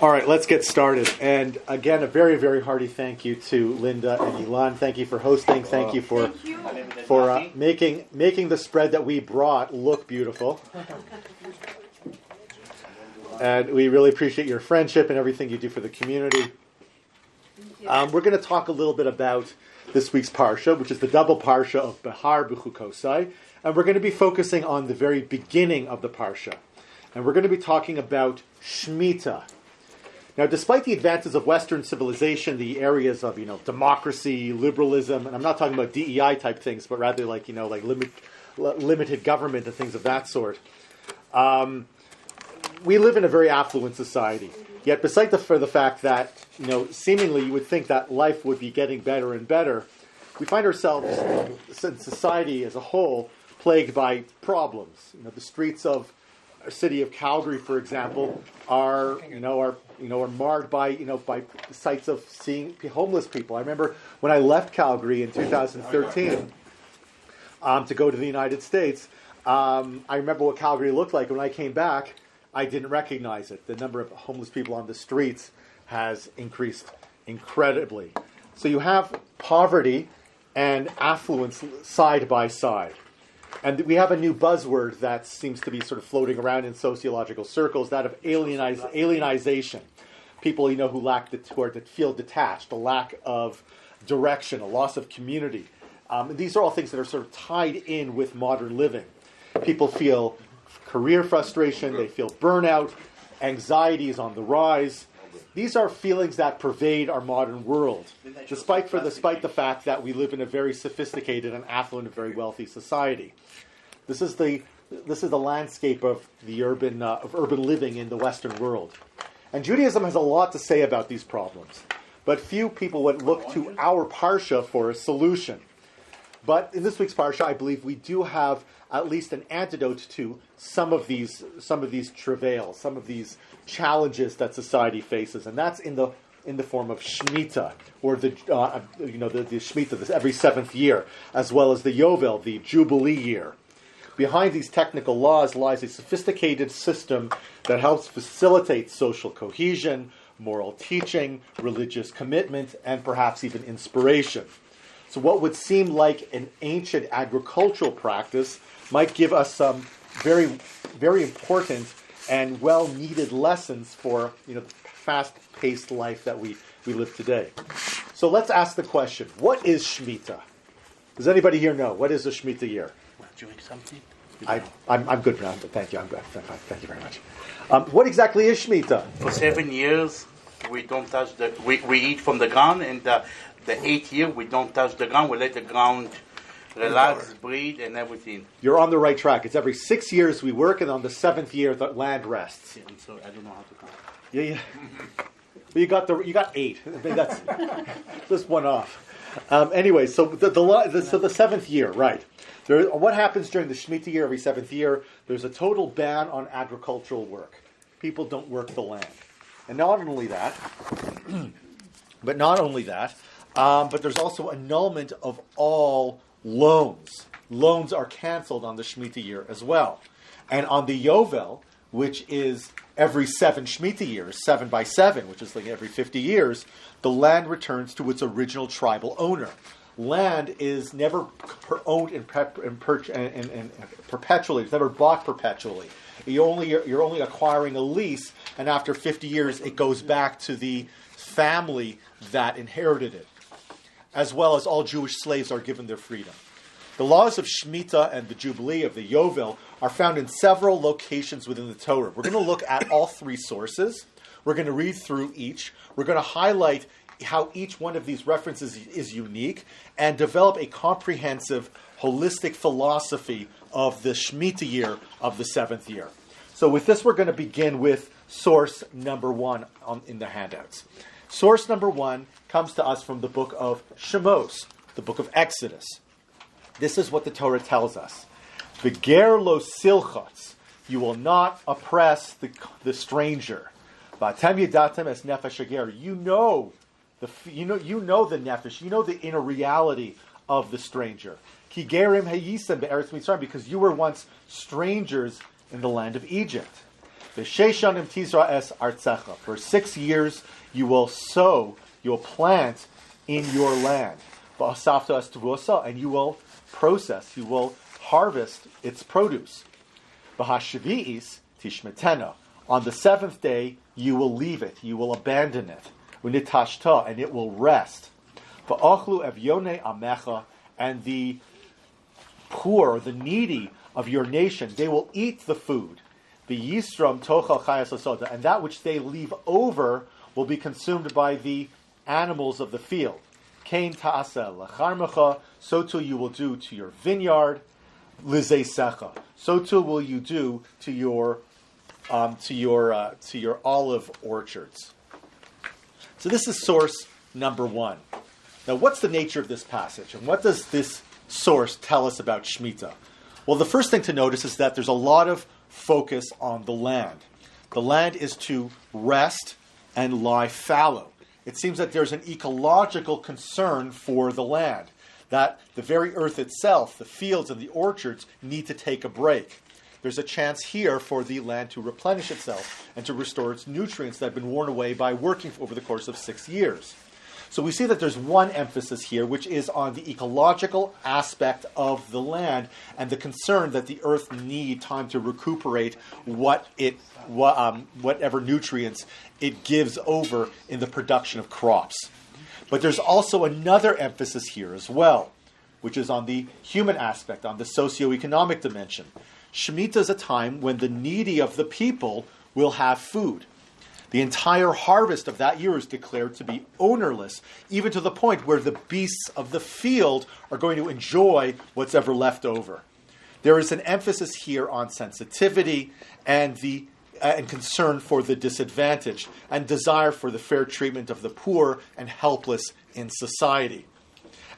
All right, let's get started. And again, a very, very hearty thank you to Linda and Ilan. Thank you for hosting. Thank you for making the spread that we brought look beautiful. And we really appreciate your friendship and everything you do for the community. We're going to talk a little bit about this week's Parsha, which is the double Parsha of Behar b'chukosai. And we're going to be focusing on the very beginning of the Parsha. And we're going to be talking about Shemitah. Now, despite the advances of Western civilization, the areas of, democracy, liberalism, and I'm not talking about DEI type things, but rather like limited government and things of that sort, we live in a very affluent society. Yet, beside the fact that, seemingly you would think that life would be getting better and better, we find ourselves, in society as a whole, plagued by problems. The streets of our city of Calgary, for example, are marred by sights of seeing homeless people. I remember when I left Calgary in 2013 to go to the United States. I remember what Calgary looked like. When I came back, I didn't recognize it. The number of homeless people on the streets has increased incredibly. So you have poverty and affluence side by side. And we have a new buzzword that seems to be sort of floating around in sociological circles, that of alienization. People, who feel detached, a lack of direction, a loss of community. These are all things that are sort of tied in with modern living. People feel career frustration, they feel burnout, anxiety is on the rise. These are feelings that pervade our modern world, despite the fact that we live in a very sophisticated and affluent and very wealthy society. This is the landscape of the urban living in the Western world. And Judaism has a lot to say about these problems, but few people would look to our Parsha for a solution. But in this week's Parsha, I believe we do have at least an antidote to some of these travails, some of these challenges that society faces, and that's in the form of Shemitah, or the Shemitah, this every seventh year, as well as the Yovel, the Jubilee year. Behind these technical laws lies a sophisticated system that helps facilitate social cohesion, moral teaching, religious commitment, and perhaps even inspiration. So what would seem like an ancient agricultural practice might give us some very, very important and well-needed lessons for the fast-paced life that we live today. So let's ask the question, what is Shemitah? Does anybody here know? What is a Shemitah year? Doing something? I'm good now, but thank you. I'm good. Thank you very much. What exactly is Shemitah? For 7 years, we don't touch we eat from the ground, and the 8th year, we don't touch the ground. We let the ground relax, breathe, and everything. You're on the right track. It's every 6 years we work, and on the 7th year, the land rests. Yeah, I'm sorry, I don't know how to count. Yeah. Well, you got 8. I mean, that's just one off. Anyway, so the 7th year, right? What happens during the Shemitah year, every 7th year? There's a total ban on agricultural work. People don't work the land, and not only that, but there's also annulment of all loans. Loans are canceled on the Shemitah year as well, and on the Yovel, which is every 7 Shemitah years, 7 by 7, which is like every 50 years, the land returns to its original tribal owner. Land is never owned in perpetually. It's never bought perpetually. You're only acquiring a lease, and after 50 years, it goes back to the family that inherited it. As well as all Jewish slaves are given their freedom. The laws of Shemitah and the Jubilee of the Yovel are found in several locations within the Torah. We're going to look at all 3 sources. We're going to read through each. We're going to highlight how each one of these references is unique and develop a comprehensive, holistic philosophy of the Shemitah year of the 7th year. So with this, we're going to begin with source number 1 in the handouts. Source number 1 comes to us from the book of Shemos, the book of Exodus. This is what the Torah tells us. V'ger lo silchotz, you will not oppress the stranger. V'atem yadatem es nefesh hager, you know the nefesh, you know the inner reality of the stranger. Ki gerim hayisem be'eretz Mitzrayim, because you were once strangers in the land of Egypt. V'sheishanim tizra es artzecha. For 6 years you will sow, you will plant in your land. V'asafta es tevuasa, and you will process, you will harvest its produce. V'hashvi'is tishmetena. On the 7th day you will leave it, you will abandon it. V'nitashta, and it will rest. V'achlu evyone amecha, and the poor, the needy of your nation, they will eat the food. The yisram tochal chayas asoda, and that which they leave over will be consumed by the animals of the field. Kain ta'asa lecharmecha, so too you will do to your vineyard. Lizeisecha, so too will you do to your olive orchards. So this is source number 1. Now, what's the nature of this passage, and what does this source tell us about Shemitah? Well, the first thing to notice is that there's a lot of focus on the land. The land is to rest and lie fallow. It seems that there's an ecological concern for the land, that the very earth itself, the fields and the orchards, need to take a break. There's a chance here for the land to replenish itself and to restore its nutrients that have been worn away by working over the course of 6 years. So we see that there's one emphasis here, which is on the ecological aspect of the land and the concern that the earth need time to recuperate whatever nutrients it gives over in the production of crops. But there's also another emphasis here as well, which is on the human aspect, on the socioeconomic dimension. Shemitah is a time when the needy of the people will have food. The entire harvest of that year is declared to be ownerless, even to the point where the beasts of the field are going to enjoy what's ever left over. There is an emphasis here on sensitivity and concern for the disadvantaged, and desire for the fair treatment of the poor and helpless in society.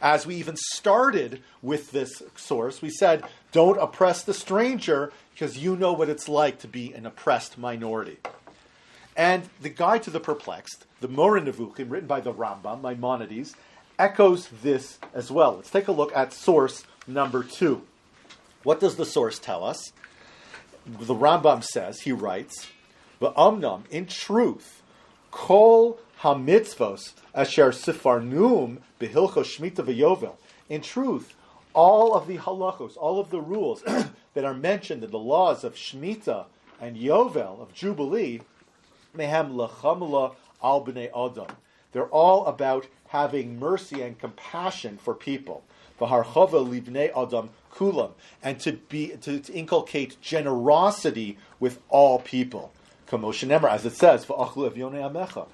As we even started with this source, we said, don't oppress the stranger, because you know what it's like to be an oppressed minority. And the Guide to the Perplexed, the Moreh Nevuchim, written by the Rambam, Maimonides, echoes this as well. Let's take a look at source number 2. What does the source tell us? The Rambam says, he writes, V'amnam, in truth, kol ha-mitzvos asher sifarnum behilchos shmita v'yovel. In truth, all of the halachos, all of the rules that are mentioned in the laws of Shemitah and Yovel, of Jubilee, mehem lechamla al b'nei adam. They're all about having mercy and compassion for people. V'harchava libnei adam kulam, and to inculcate generosity with all people. Kamoshe Nemer, as it says, v'achlu evyonei amecha,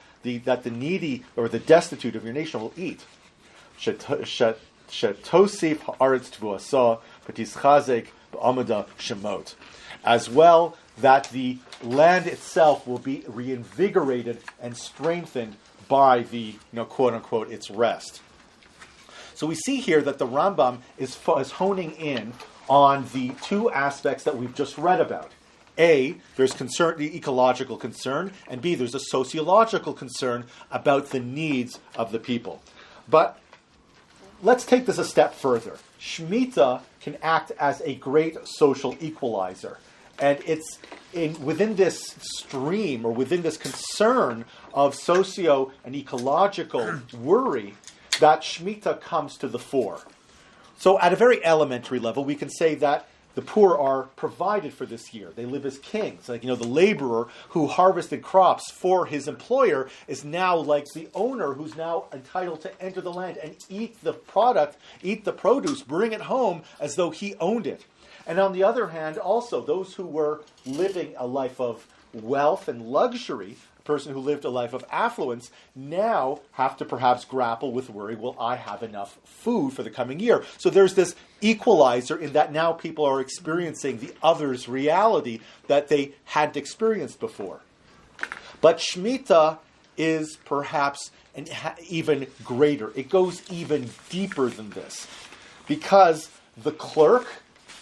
that the needy or the destitute of your nation will eat. Shetosif haaretz tvuasa v'tischazek b'amada shemot. As well, that the land itself will be reinvigorated and strengthened by the, quote unquote, its rest. So we see here that the Rambam is honing in on the two aspects that we've just read about. A, there's concern, the ecological concern, and B, there's a sociological concern about the needs of the people. But let's take this a step further. Shemitah can act as a great social equalizer. And it's within this stream, or within this concern of socio and ecological worry, that Shemitah comes to the fore. So at a very elementary level, we can say that the poor are provided for this year. They live as kings. Like, the laborer who harvested crops for his employer is now like the owner who's now entitled to enter the land and eat the product, eat the produce, bring it home as though he owned it. And on the other hand, also, those who were living a life of wealth and luxury, a person who lived a life of affluence, now have to perhaps grapple with worry, will I have enough food for the coming year? So there's this equalizer in that now people are experiencing the other's reality that they hadn't experienced before. But Shemitah is perhaps even greater. It goes even deeper than this, because the clerk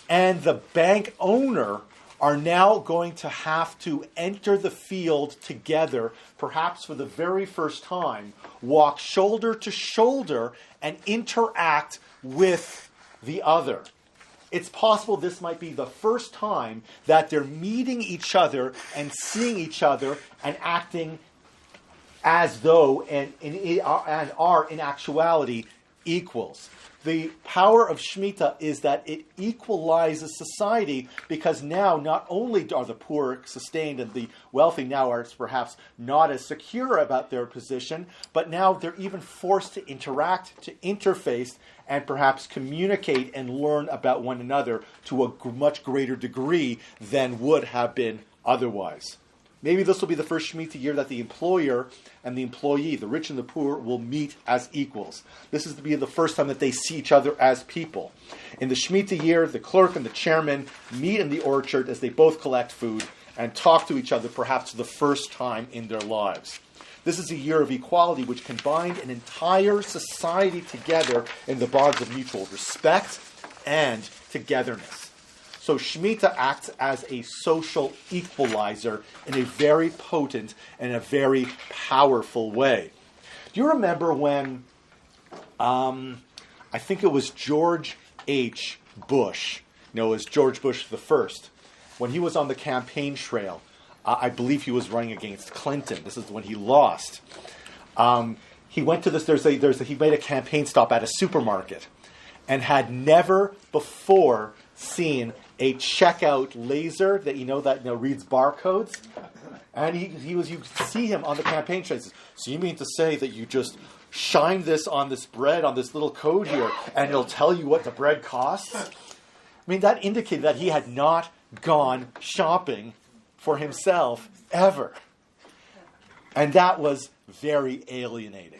and the bank owner are now going to have to enter the field together, perhaps for the very first time, walk shoulder to shoulder and interact with the other. it's possible this might be the first time that they're meeting each other and seeing each other and acting as though and are in actuality equals. The power of Shemitah is that it equalizes society, because now not only are the poor sustained and the wealthy now are perhaps not as secure about their position, but now they're even forced to interact, to interface, and perhaps communicate and learn about one another to a much greater degree than would have been otherwise. Maybe this will be the first Shemitah year that the employer and the employee, the rich and the poor, will meet as equals. This is to be the first time that they see each other as people. In the Shemitah year, the clerk and the chairman meet in the orchard as they both collect food and talk to each other, perhaps for the first time in their lives. This is a year of equality which can bind an entire society together in the bonds of mutual respect and togetherness. So Shemitah acts as a social equalizer in a very potent and a very powerful way. Do you remember when, I think it was George H. Bush, it was George Bush the first, when he was on the campaign trail, I believe he was running against Clinton. This is when he lost. He went to this, he made a campaign stop at a supermarket and had never before seen a checkout laser that reads barcodes, and you could see him on the campaign trail. He says, "So you mean to say that you just shine this on this bread on this little code here, and it'll tell you what the bread costs?" I mean, that indicated that he had not gone shopping for himself ever, and that was very alienating.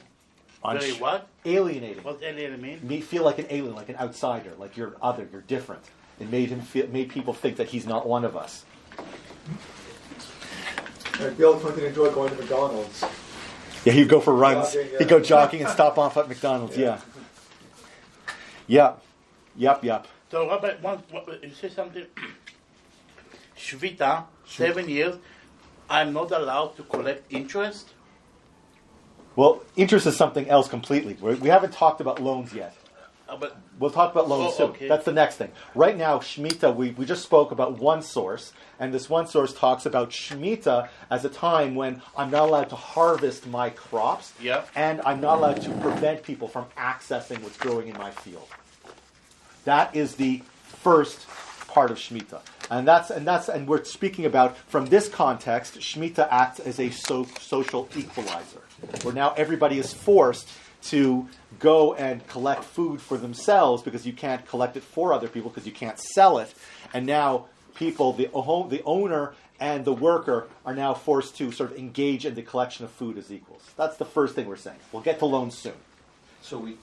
Very what? Alienating. What's alienating mean? You feel like an alien, like an outsider, like you're other, you're different. It made people think that he's not one of us. Bill Clinton enjoyed going to McDonald's. Yeah, he'd go for runs. Jogging, He'd go jogging and stop off at McDonald's. Yeah. Yep. So, Rabbi, you say something? Shvita, 7 years. I'm not allowed to collect interest. Well, interest is something else completely. We haven't talked about loans yet. But we'll talk about loans soon. Okay. That's the next thing. Right now, Shemitah, we just spoke about one source, and this one source talks about Shemitah as a time when I'm not allowed to harvest my crops, and I'm not allowed to prevent people from accessing what's growing in my field. That is the first part of Shemitah. And we're speaking about, from this context, Shemitah acts as a social equalizer, where now everybody is forced to go and collect food for themselves because you can't collect it for other people because you can't sell it. And now people, the owner and the worker, are now forced to sort of engage in the collection of food as equals. That's the first thing we're saying. We'll get to loans soon. So we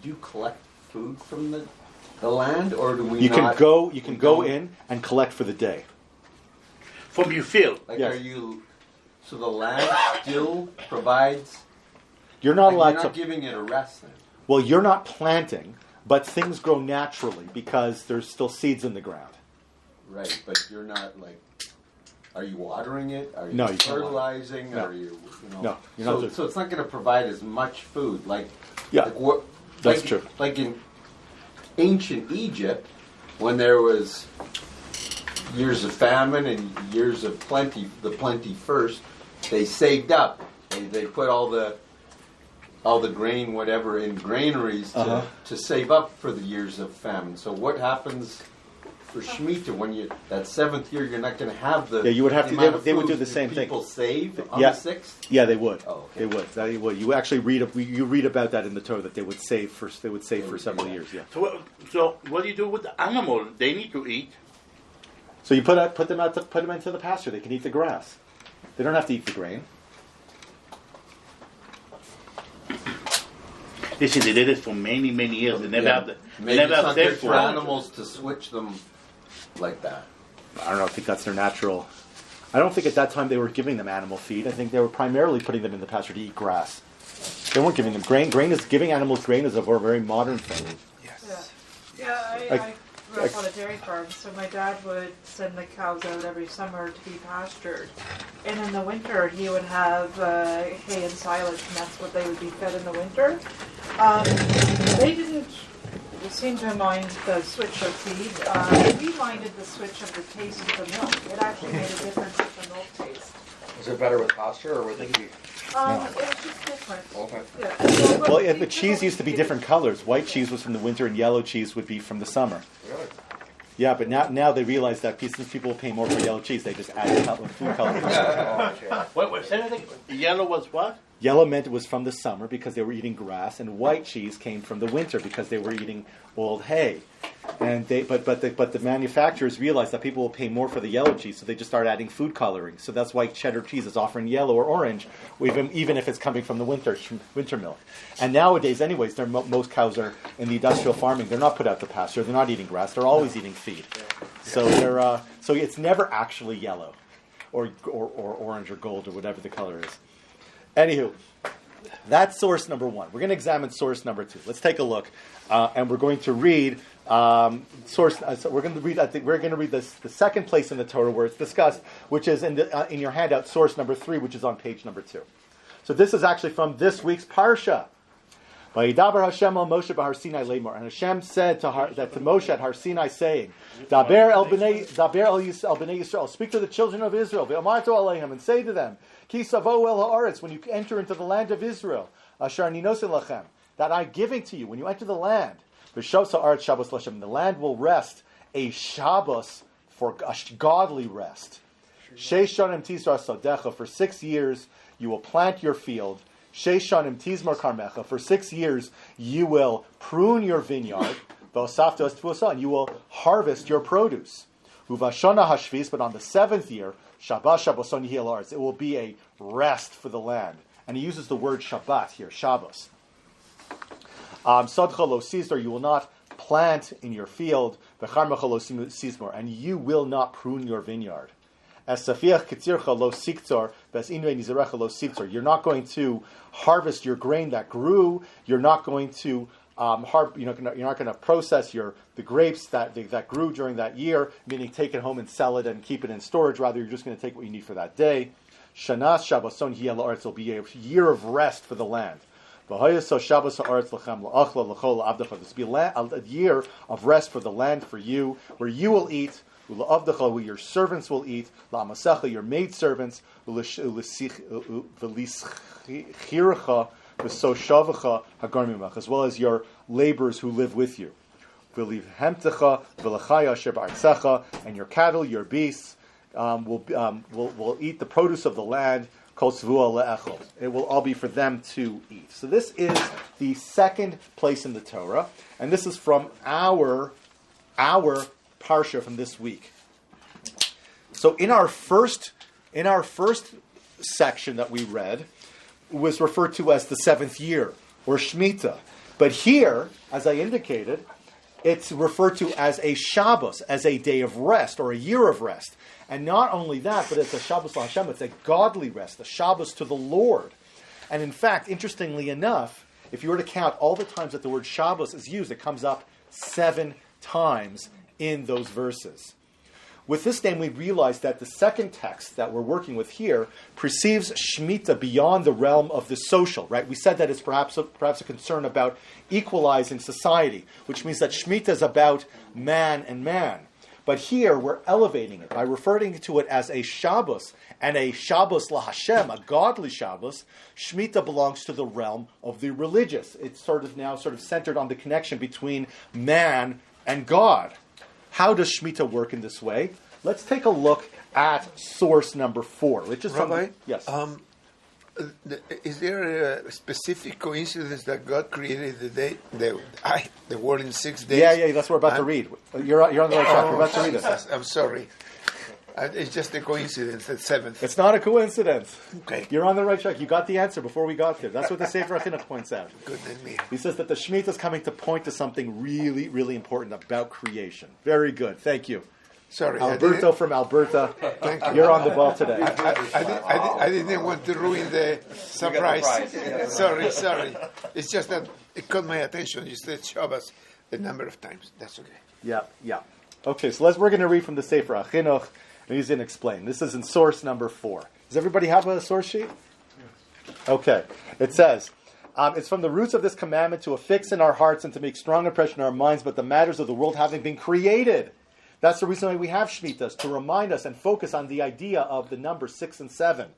do collect food from the land, or do we You not? You can go in and collect for the day. from your field. Like, Yes. so the land still provides. You're not allowed You're not to. giving it a rest then. Well, you're not planting, but things grow naturally because there's still seeds in the ground. Right, but you're not like. Are you watering it? Are you No, you can't water it. fertilizing? No. Are you know? No, you're not doing- So it's not going to provide as much food. Like, Yeah, what? that's like, true. Like in ancient Egypt, when there was years of famine and years of plenty, the plenty first, they saved up. They put all the grain, whatever, in granaries to save up for the years of famine. So what happens for Shemitah when that seventh year you're not going to have the Yeah, you would have the to. amount of They would food do the that same thing. People save on Yeah. the sixth. Yeah, they would. Oh, okay. They would. They would. You actually read about that in the Torah that they would save for. They would save for several years. Yeah. So what do you do with the animal? They need to eat. So you put them into the pasture. They can eat the grass. They don't have to eat the grain. They say they did it for many, many years. They never have Maybe never it's have not said good for for animals to switch them like that. I don't know. I think that's their natural. I don't think at that time they were giving them animal feed. I think they were primarily putting them in the pasture to eat grass. They weren't giving them grain. Giving animals grain is a very modern thing. I grew up on a dairy farm, so my dad would send the cows out every summer to be pastured. And in the winter, he would have hay and silage, and that's what they would be fed in the winter. They didn't You seem to mind the switch of feed. We minded the switch of the taste of the milk. It actually made a difference with the milk taste. Is it better with pasture or with the heat? It was just different. Okay. Yeah. So, Well, the cheese used to be different colors. White cheese was from the winter, and yellow cheese would be from the summer. Really? Yeah, but now they realize that since people pay more for yellow cheese, they just add food coloring. Wait, say that again. Yellow was what? Yellow meant it was from the summer because they were eating grass, and white cheese came from the winter because they were eating old hay. And but the manufacturers realized that people will pay more for the yellow cheese, so they just started adding food coloring. So that's why cheddar cheese is often yellow or orange, even if it's coming from the winter milk. And nowadays, anyways, most cows are in the industrial farming. They're not put out to pasture. They're not eating grass. They're always eating feed. So so it's never actually yellow, or orange or gold or whatever the color is. Anywho, that's source number one. We're going to examine source number two. Let's take a look, and we're going to read source. So we're going to read. I think we're going to read the second place in the Torah where it's discussed, which is in your handout, source number 3, which is on page number 2. So this is actually from this week's Parsha. Vayidaber Hashem al Moshe b'Har Sinai lemor, and Hashem said to Moshe at Har Sinai, saying, Daber el bnei Yisrael, speak to the children of Israel, ve'amartu aleichem, and say to them, Ki savo el haaretz, when you enter into the land of Israel, asher ani nosen lachem, that I'm giving to you when you enter the land, v'shav sa'aretz Shabbos l'Hashem, the land will rest a Shabbos for a godly rest. Sheish shanim tizra sadecha, for 6 years you will plant your field. Sheishanim tizmar karmecha, for 6 years you will prune your vineyard, and you will harvest your produce. Uvashana hashvis, but on the 7th year, Shabbat Shabboson yihil haaretz, it will be a rest for the land. And he uses the word Shabbat here, Shabbos. Sadcha lo sizor, you will not plant in your field, v'charmecha lo sizmor, and you will not prune your vineyard. As safiach ketzircha lo siktor, ves invei nizarecha lo siktor. You're not going to harvest your grain that grew. You're not going to you're not going to process the grapes that grew during that year, meaning take it home and sell it and keep it in storage. Rather, you're just going to take what you need for that day. Shanas Shabboson yihel haaretz, will be a year of rest for the land. This will be a year of rest for the land for you, where you will eat. Where your servants will eat, your maidservants, as well as your laborers who live with you. And your cattle, your beasts, will eat the produce of the land. It will all be for them to eat. So this is the second place in the Torah, and this is from our Parsha from this week. So in our first section that we read was referred to as the 7th year, or Shemitah. But here, as I indicated, it's referred to as a Shabbos, as a day of rest, or a year of rest. And not only that, but it's a Shabbos LaHashem, it's a godly rest, a Shabbos to the Lord. And in fact, interestingly enough, if you were to count all the times that the word Shabbos is used, it comes up 7 times in those verses. With this name, we realize that the second text that we're working with here perceives Shemitah beyond the realm of the social, right? We said that it's perhaps a concern about equalizing society, which means that Shemitah is about man and man. But here, we're elevating it by referring to it as a Shabbos, and a Shabbos LaHashem, a godly Shabbos. Shemitah belongs to the realm of the religious. It's now centered on the connection between man and God. How does Shemitah work in this way? Let's take a look at source number 4, which is Rabbi, yes. Is there a specific coincidence that God created the world in 6 days? Yeah, that's what we're about to read. You're on the right track. We're about to read it. I'm sorry. It's just a coincidence that 7th. It's not a coincidence. Okay. You're on the right track. You got the answer before we got there. That's what the Sefer HaChinuch points out. Good than me. He says that the Shemitah is coming to point to something really, really important about creation. Very good. Thank you. Sorry. Alberto from Alberta. Thank you. You're on the ball today. I didn't want to ruin the surprise. Sorry. It's just that it caught my attention. You said Shabbos a number of times. That's okay. Yeah. Okay, so we're going to read from the Sefer HaChinuch, and he's going to explain. This is in source number 4. Does everybody have a source sheet? Okay. It says, It's from the roots of this commandment to affix in our hearts and to make strong impression in our minds, but the matters of the world having been created. That's the reason why we have Shemitahs, to remind us and focus on the idea of the number 6 and 7.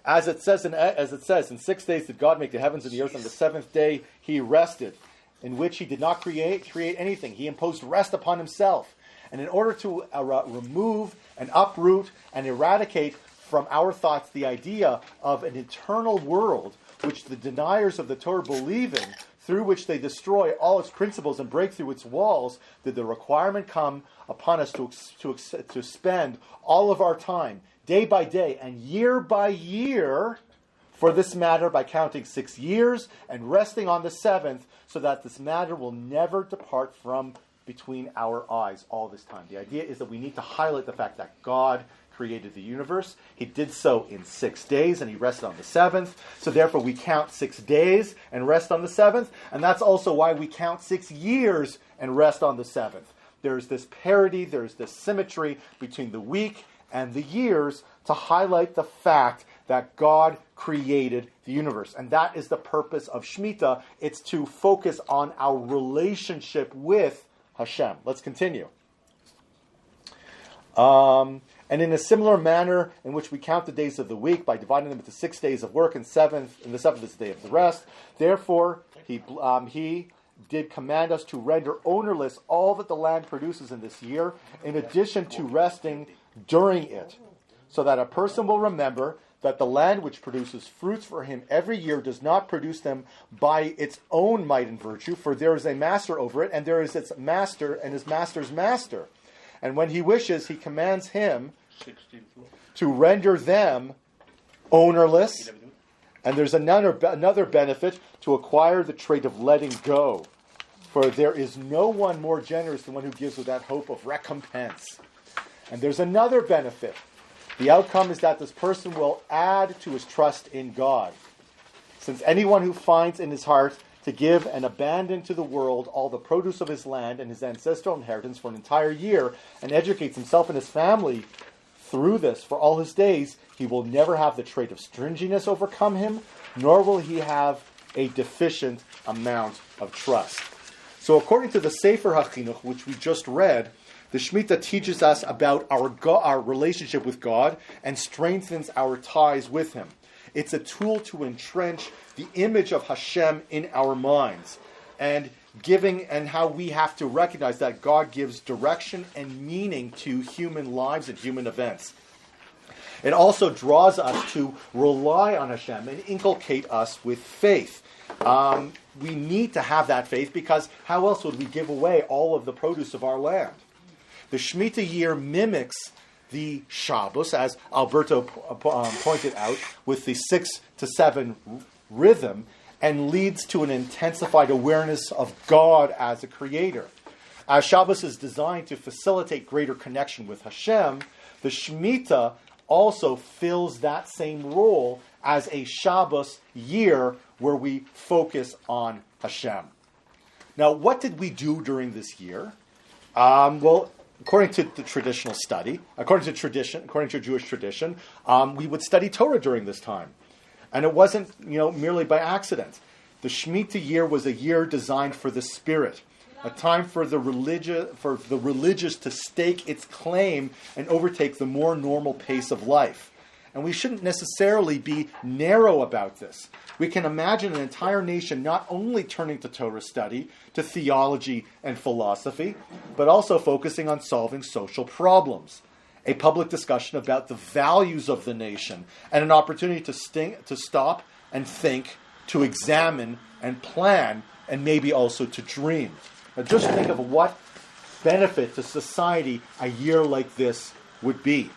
As it says, in 6 days did God make the heavens and the earth, on the 7th day he rested, in which he did not create anything. He imposed rest upon himself. And in order to remove and uproot and eradicate from our thoughts the idea of an eternal world, which the deniers of the Torah believe in, through which they destroy all its principles and break through its walls, did the requirement come upon us to spend all of our time, day by day and year by year, for this matter by counting 6 years and resting on the 7th, so that this matter will never depart from between our eyes all this time. The idea is that we need to highlight the fact that God created the universe. He did so in 6 days, and he rested on the 7th. So therefore we count 6 days and rest on the 7th, and that's also why we count 6 years and rest on the 7th. There's this parity, there's this symmetry between the week and the years to highlight the fact that God created the universe. And that is the purpose of Shemitah. It's to focus on our relationship with Hashem. Let's continue. And in a similar manner in which we count the days of the week by dividing them into 6 days of work and the seventh is the day of the rest. Therefore, he did command us to render ownerless all that the land produces in this year, in addition to resting during it, so that a person will remember that the land which produces fruits for him every year does not produce them by its own might and virtue, for there is a master over it, and there is its master and his master's master. And when he wishes, he commands him to render them ownerless. And there's another benefit, to acquire the trait of letting go. For there is no one more generous than one who gives without hope of recompense. And there's another benefit. The outcome is that this person will add to his trust in God. Since anyone who finds in his heart to give and abandon to the world all the produce of his land and his ancestral inheritance for an entire year, and educates himself and his family through this for all his days, he will never have the trait of stinginess overcome him, nor will he have a deficient amount of trust. So according to the Sefer HaChinuch, which we just read, the Shemitah teaches us about our relationship with God and strengthens our ties with him. It's a tool to entrench the image of Hashem in our minds, and how we have to recognize that God gives direction and meaning to human lives and human events. It also draws us to rely on Hashem and inculcate us with faith. We need to have that faith, because how else would we give away all of the produce of our land? The Shemitah year mimics the Shabbos, as Alberta pointed out, with the 6 to 7 rhythm, and leads to an intensified awareness of God as a creator. As Shabbos is designed to facilitate greater connection with Hashem, the Shemitah also fills that same role as a Shabbos year where we focus on Hashem. Now, what did we do during this year? According to the traditional study, according to Jewish tradition, we would study Torah during this time. And it wasn't, merely by accident. The Shemitah year was a year designed for the spirit, a time for the religious to stake its claim and overtake the more normal pace of life. And we shouldn't necessarily be narrow about this. We can imagine an entire nation not only turning to Torah study, to theology and philosophy, but also focusing on solving social problems. A public discussion about the values of the nation, and an opportunity to stop and think, to examine and plan, and maybe also to dream. Now just think of what benefit to society a year like this would be.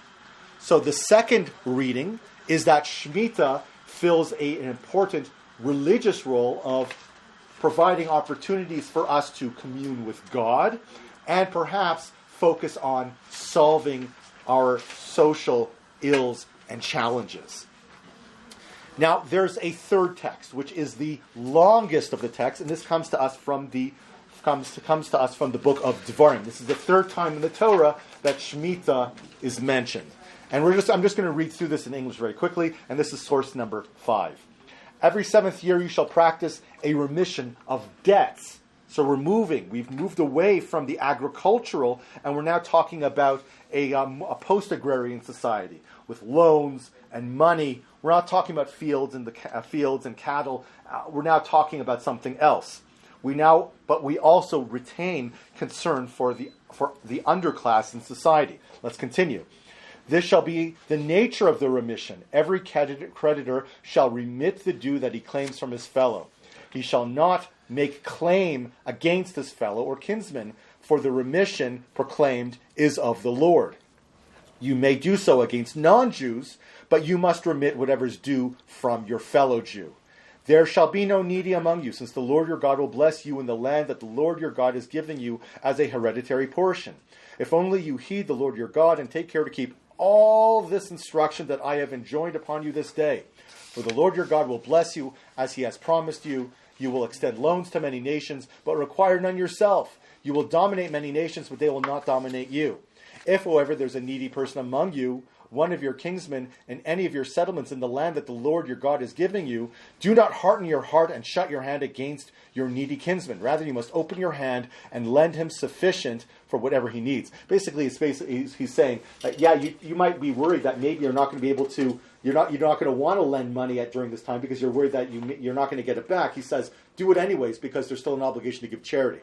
So the second reading is that Shemitah fills an important religious role of providing opportunities for us to commune with God and perhaps focus on solving our social ills and challenges. Now, there's a third text, which is the longest of the texts, and this comes to us from the book of Devarim. This is the third time in the Torah that Shemitah is mentioned. And I'm just going to read through this in English very quickly, and this is source number 5. Every 7th year you shall practice a remission of debts. So we've moved away from the agricultural, and we're now talking about a post-agrarian society with loans and money. We're not talking about fields and cattle. We're now talking about something else. But we also retain concern for the underclass in society. Let's continue. This shall be the nature of the remission. Every creditor shall remit the due that he claims from his fellow. He shall not make claim against his fellow or kinsman, for the remission proclaimed is of the Lord. You may do so against non-Jews, but you must remit whatever is due from your fellow Jew. There shall be no needy among you, since the Lord your God will bless you in the land that the Lord your God is giving you as a hereditary portion. If only you heed the Lord your God and take care to keep all this instruction that I have enjoined upon you this day. For the Lord your God will bless you as he has promised you. You will extend loans to many nations, but require none yourself. You will dominate many nations, but they will not dominate you. If, however, there's a needy person among you, one of your kinsmen, in any of your settlements in the land that the Lord your God is giving you, do not harden your heart and shut your hand against your needy kinsman. Rather, you must open your hand and lend him sufficient for whatever he needs. Basically, he's saying that, you might be worried that maybe you're not going to be able to, you're not going to want to lend money during this time because you're worried that you're not going to get it back. He says, do it anyways because there's still an obligation to give charity.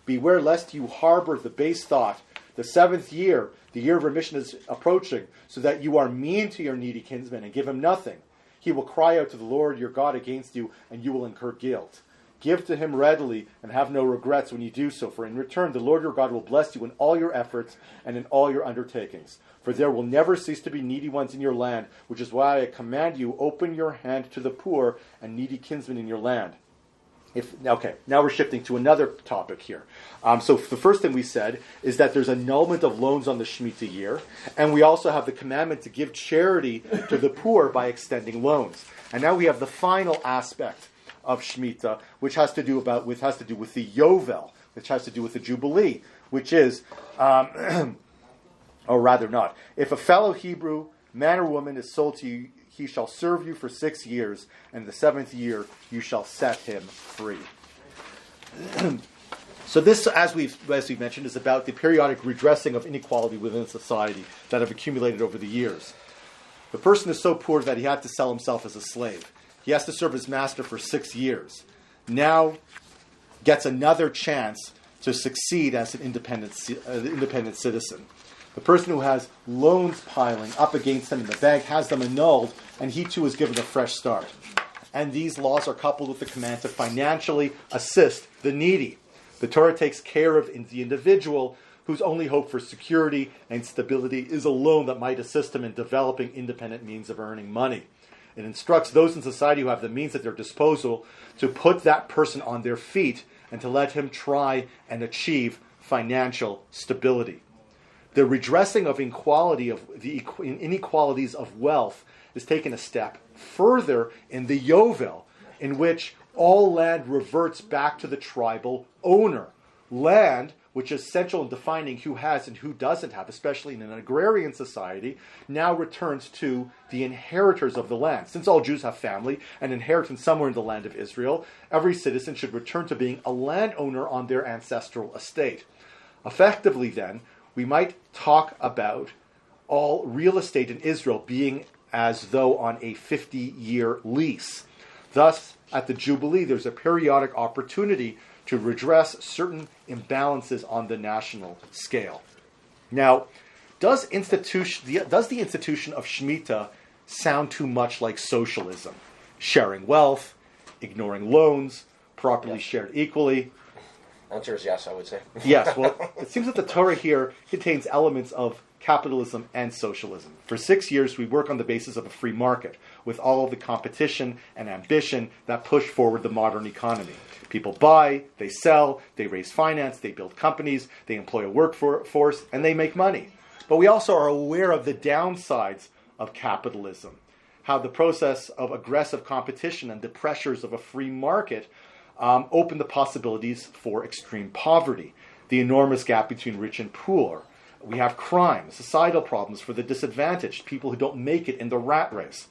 Beware lest you harbor the base thought. The 7th year, the year of remission is approaching, so that you are mean to your needy kinsman and give him nothing. He will cry out to the Lord your God against you, and you will incur guilt. Give to him readily, and have no regrets when you do so, for in return the Lord your God will bless you in all your efforts and in all your undertakings. For there will never cease to be needy ones in your land, which is why I command you, open your hand to the poor and needy kinsmen in your land. Now we're shifting to another topic here. So the first thing we said is that there's annulment of loans on the Shemitah year, and we also have the commandment to give charity to the poor by extending loans. And now we have the final aspect of Shemitah, which has to do with the Yovel, which has to do with the Jubilee, which is, or rather not. If a fellow Hebrew man or woman is sold to you, he shall serve you for 6 years, and the 7th year you shall set him free. So this, as we've mentioned, is about the periodic redressing of inequality within society that have accumulated over the years. The person is so poor that he had to sell himself as a slave. He has to serve his master for 6 years. Now gets another chance to succeed as an independent citizen. The person who has loans piling up against him in the bank has them annulled, and he too is given a fresh start. And these laws are coupled with the command to financially assist the needy. The Torah takes care of the individual whose only hope for security and stability is a loan that might assist him in developing independent means of earning money. It instructs those in society who have the means at their disposal to put that person on their feet and to let him try and achieve financial stability. The redressing of inequalities of wealth is taken a step further in the Yovel, in which all land reverts back to the tribal owner. Land, which is essential in defining who has and who doesn't have, especially in an agrarian society, now returns to the inheritors of the land. Since all Jews have family and inheritance somewhere in the land of Israel, every citizen should return to being a landowner on their ancestral estate. Effectively, then, we might talk about all real estate in Israel being as though on a 50-year lease. Thus, at the Jubilee, there's a periodic opportunity to redress certain imbalances on the national scale. Now, does the institution of Shemitah sound too much like socialism? Sharing wealth, ignoring loans, properly shared equally. Answer is yes, I would say. Yes, well, it seems that the Torah here contains elements of capitalism and socialism. For 6 years, we work on the basis of a free market, with all of the competition and ambition that push forward the modern economy. People buy, they sell, they raise finance, they build companies, they employ a workforce, and they make money. But we also are aware of the downsides of capitalism, how the process of aggressive competition and the pressures of a free market open the possibilities for extreme poverty, the enormous gap between rich and poor. We have crime, societal problems for the disadvantaged, people who don't make it in the rat race.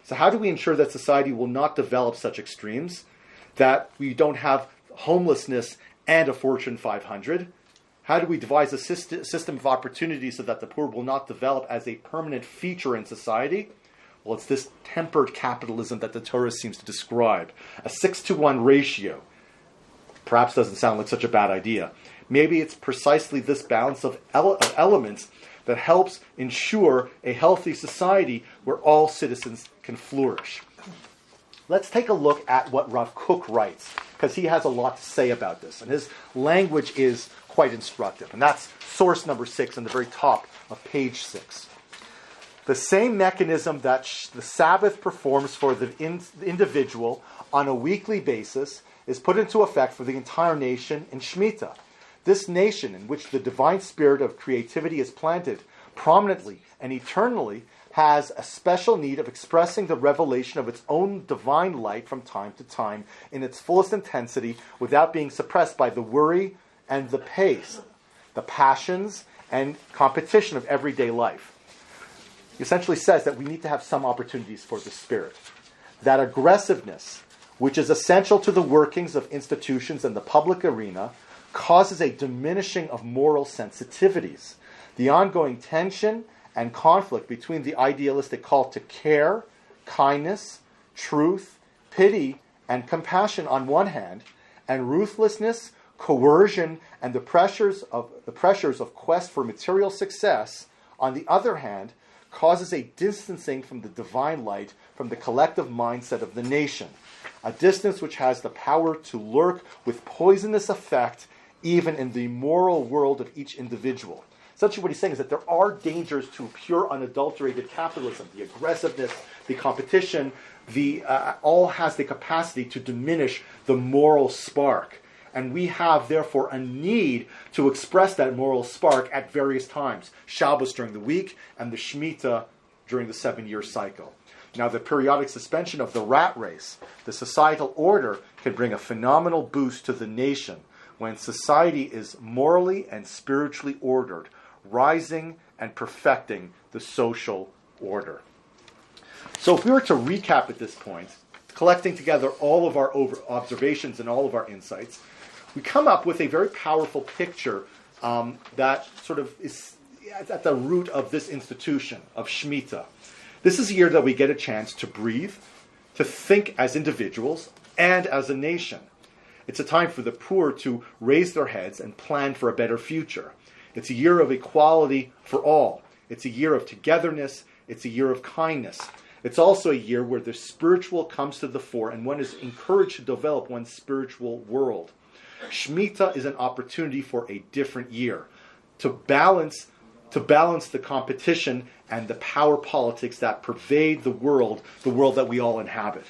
So how do we ensure that society will not develop such extremes, that we don't have homelessness and a Fortune 500? How do we devise a system of opportunity so that the poor will not develop as a permanent feature in society? Well, it's this tempered capitalism that the Torah seems to describe. A 6-to-1 ratio. Perhaps doesn't sound like such a bad idea. Maybe it's precisely this balance of elements that helps ensure a healthy society where all citizens can flourish. Let's take a look at what Rav Kook writes, because he has a lot to say about this, and his language is quite instructive. And that's source number 6 on the very top of page 6. The same mechanism that the Sabbath performs for the individual on a weekly basis is put into effect for the entire nation in Shemitah. This nation, in which the divine spirit of creativity is planted prominently and eternally, has a special need of expressing the revelation of its own divine light from time to time in its fullest intensity without being suppressed by the worry and the pace, the passions and competition of everyday life. He essentially says that we need to have some opportunities for the Spirit. That aggressiveness, which is essential to the workings of institutions and the public arena, causes a diminishing of moral sensitivities. The ongoing tension and conflict between the idealistic call to care, kindness, truth, pity, and compassion on one hand, and ruthlessness, coercion, and the pressures of quest for material success on the other hand, causes a distancing from the divine light from the collective mindset of the nation, a distance which has the power to lurk with poisonous effect even in the moral world of each individual. Essentially what he's saying is that there are dangers to pure unadulterated capitalism. The aggressiveness, the competition, all has the capacity to diminish the moral spark. And we have, therefore, a need to express that moral spark at various times. Shabbos during the week and the Shemitah during the 7-year cycle. Now, the periodic suspension of the rat race, the societal order, can bring a phenomenal boost to the nation when society is morally and spiritually ordered, rising and perfecting the social order. So if we were to recap at this point, collecting together all of our observations and all of our insights, we come up with a very powerful picture that sort of is at the root of this institution of Shemitah. This is a year that we get a chance to breathe, to think as individuals and as a nation. It's a time for the poor to raise their heads and plan for a better future. It's a year of equality for all. It's a year of togetherness. It's a year of kindness. It's also a year where the spiritual comes to the fore and one is encouraged to develop one's spiritual world. Shemitah is an opportunity for a different year, to balance the competition and the power politics that pervade the world that we all inhabit.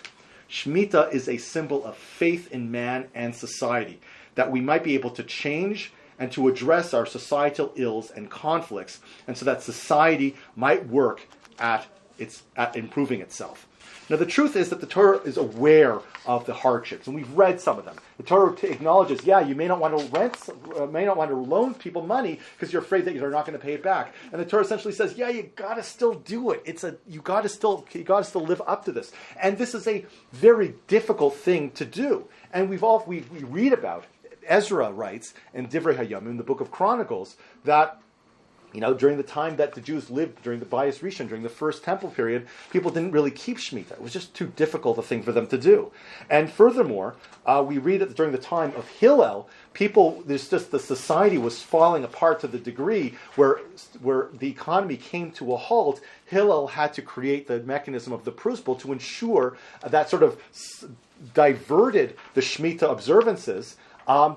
Shemitah is a symbol of faith in man and society, that we might be able to change and to address our societal ills and conflicts, and so that society might work at improving itself. Now, the truth is that the Torah is aware of the hardships, and we've read some of them. The Torah acknowledges, you may not want to loan people money because you're afraid that you're not going to pay it back. And the Torah essentially says, you got to still do it. You got to still live up to this. And this is a very difficult thing to do. And we read about. Ezra writes in Divrei Hayamim, in the book of Chronicles, that during the time that the Jews lived, during the Bayis Rishon, during the first temple period, people didn't really keep Shemitah. It was just too difficult a thing for them to do. And furthermore, we read that during the time of Hillel, the society was falling apart to the degree where the economy came to a halt. Hillel had to create the mechanism of the Prusbul to ensure that sort of diverted the Shemitah observances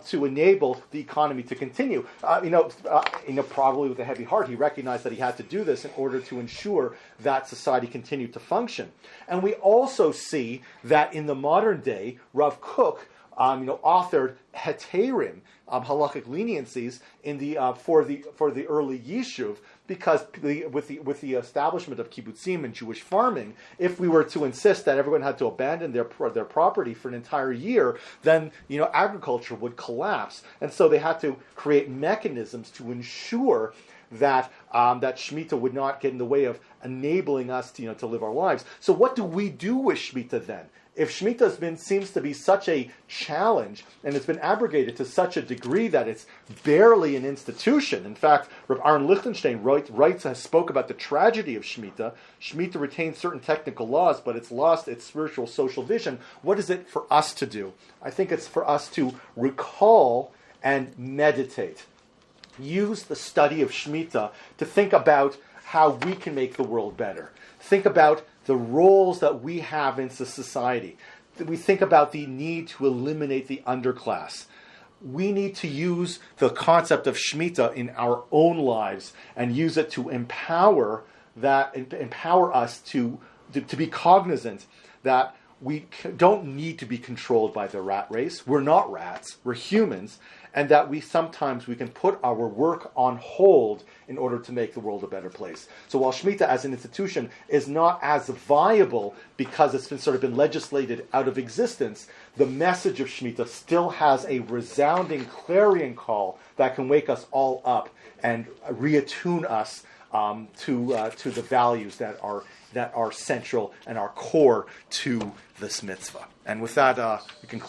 to enable the economy to continue. Probably with a heavy heart, he recognized that he had to do this in order to ensure that society continued to function. And we also see that in the modern day, Rav Kook authored heterim, halachic leniencies in for the early Yishuv, because with the establishment of kibbutzim and Jewish farming, if we were to insist that everyone had to abandon their property for an entire year, then agriculture would collapse, and so they had to create mechanisms to ensure that Shemitah would not get in the way of enabling us to live our lives. So what do we do with Shemitah then? If Shemitah seems to be such a challenge, and it's been abrogated to such a degree that it's barely an institution. In fact, Rabbi Aaron Lichtenstein spoke about the tragedy of Shemitah. Shemitah retains certain technical laws, but it's lost its spiritual social vision. What is it for us to do? I think it's for us to recall and meditate. Use the study of Shemitah to think about how we can make the world better. Think about the roles that we have in society. We think about the need to eliminate the underclass. We need to use the concept of Shemitah in our own lives and use it to empower us to be cognizant that we don't need to be controlled by the rat race. We're not rats. We're humans. And that we can put our work on hold in order to make the world a better place. So while Shemitah as an institution is not as viable because it's been legislated out of existence, the message of Shemitah still has a resounding clarion call that can wake us all up and reattune us to the values that are central and are core to this mitzvah. And with that, we conclude.